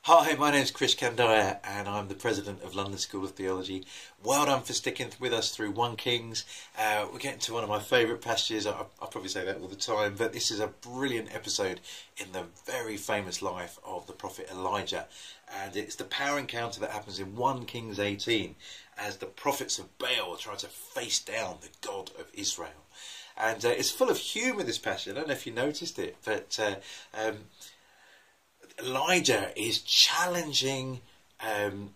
Hi, my name is Chris Kandaya and I'm the President of London School of Theology. Well done for sticking with us through 1 Kings. We're getting to one of my favourite passages. I probably say that all the time, but this is a brilliant episode in the very famous life of the prophet Elijah. And it's the power encounter that happens in 1 Kings 18 as the prophets of Baal try to face down the God of Israel. And it's full of humour, this passage. I don't know if you noticed it, but Elijah is challenging the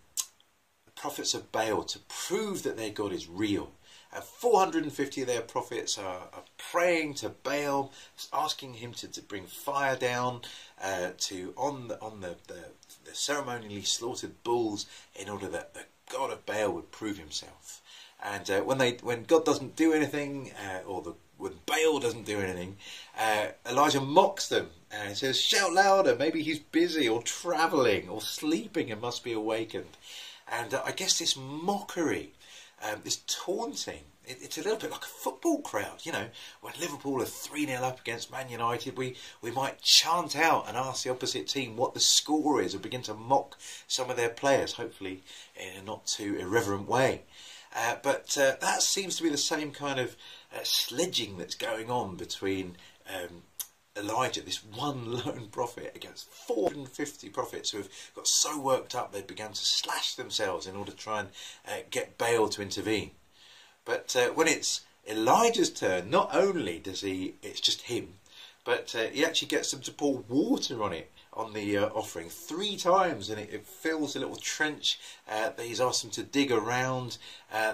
prophets of Baal to prove that their God is real. 450 of their prophets are praying to Baal, asking him to bring fire down on the ceremonially slaughtered bulls in order that the God of Baal would prove himself. And when God doesn't do anything, when Baal doesn't do anything, Elijah mocks them and says, "Shout louder, maybe he's busy or travelling or sleeping and must be awakened." And I guess this mockery, this taunting, it's a little bit like a football crowd. You know, when Liverpool are 3-0 up against Man United, we might chant out and ask the opposite team what the score is, or begin to mock some of their players, hopefully in a not too irreverent way. But that seems to be the same kind of sledging that's going on between Elijah, this one lone prophet, against 450 prophets who have got so worked up they've begun to slash themselves in order to try and get Baal to intervene. But when it's Elijah's turn, not only does it's just him, but he actually gets them to pour water on it, on the offering 3 times, and it fills a little trench that he's asked them to dig around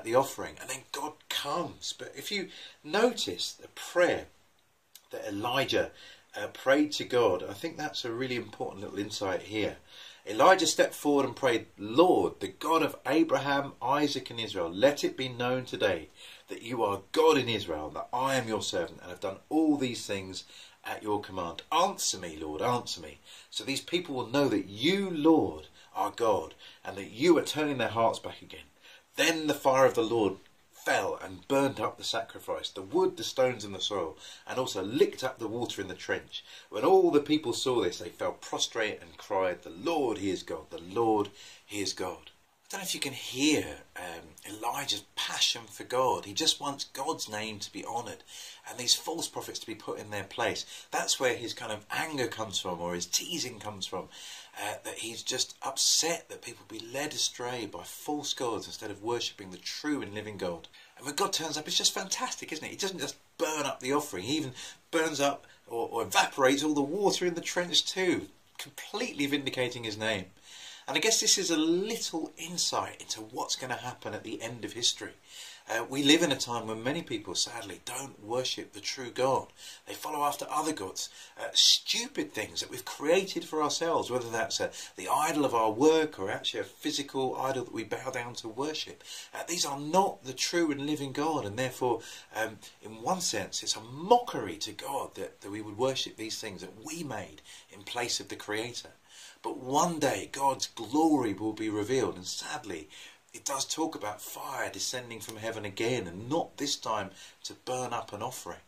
the offering, and then God comes. But if you notice the prayer that Elijah prayed to God, I think that's a really important little insight here. Elijah stepped forward and prayed, "Lord, the God of Abraham, Isaac and Israel, let it be known today that you are God in Israel, that I am your servant and have done all these things at your command. Answer me, Lord, answer me, so these people will know that you, Lord, are God, and that you are turning their hearts back again." Then the fire of the Lord fell and burnt up the sacrifice, the wood, the stones and the soil, and also licked up the water in the trench. When all the people saw this, they fell prostrate and cried, "The Lord, he is God, the Lord, he is God." I don't know if you can hear Elijah's passion for God. He just wants God's name to be honoured and these false prophets to be put in their place. That's where his kind of anger comes from, or his teasing comes from, that he's just upset that people be led astray by false gods instead of worshipping the true and living God. And when God turns up, it's just fantastic, isn't it? He doesn't just burn up the offering, he even burns up or evaporates all the water in the trench too, completely vindicating his name. And I guess this is a little insight into what's going to happen at the end of history. We live in a time when many people, sadly, don't worship the true God. They follow after other gods, stupid things that we've created for ourselves, whether that's the idol of our work or actually a physical idol that we bow down to worship. These are not the true and living God, and therefore, in one sense, it's a mockery to God that we would worship these things that we made in place of the Creator. But one day God's glory will be revealed, and sadly it does talk about fire descending from heaven again, and not this time to burn up an offering,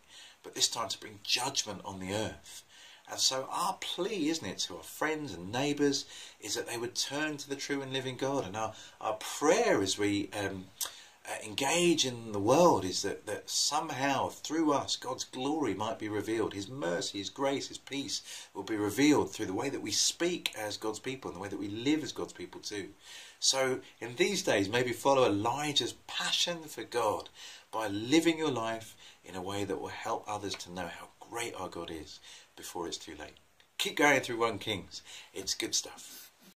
but this time to bring judgment on the earth. And so our plea, isn't it, to our friends and neighbours, is that they would turn to the true and living God. And our prayer as we engage in the world is that somehow through us God's glory might be revealed. His mercy, his grace, his peace will be revealed through the way that we speak as God's people and the way that we live as God's people too. So in these days, maybe follow Elijah's passion for God by living your life in a way that will help others to know how great our God is before it's too late. Keep going through 1 Kings. It's good stuff.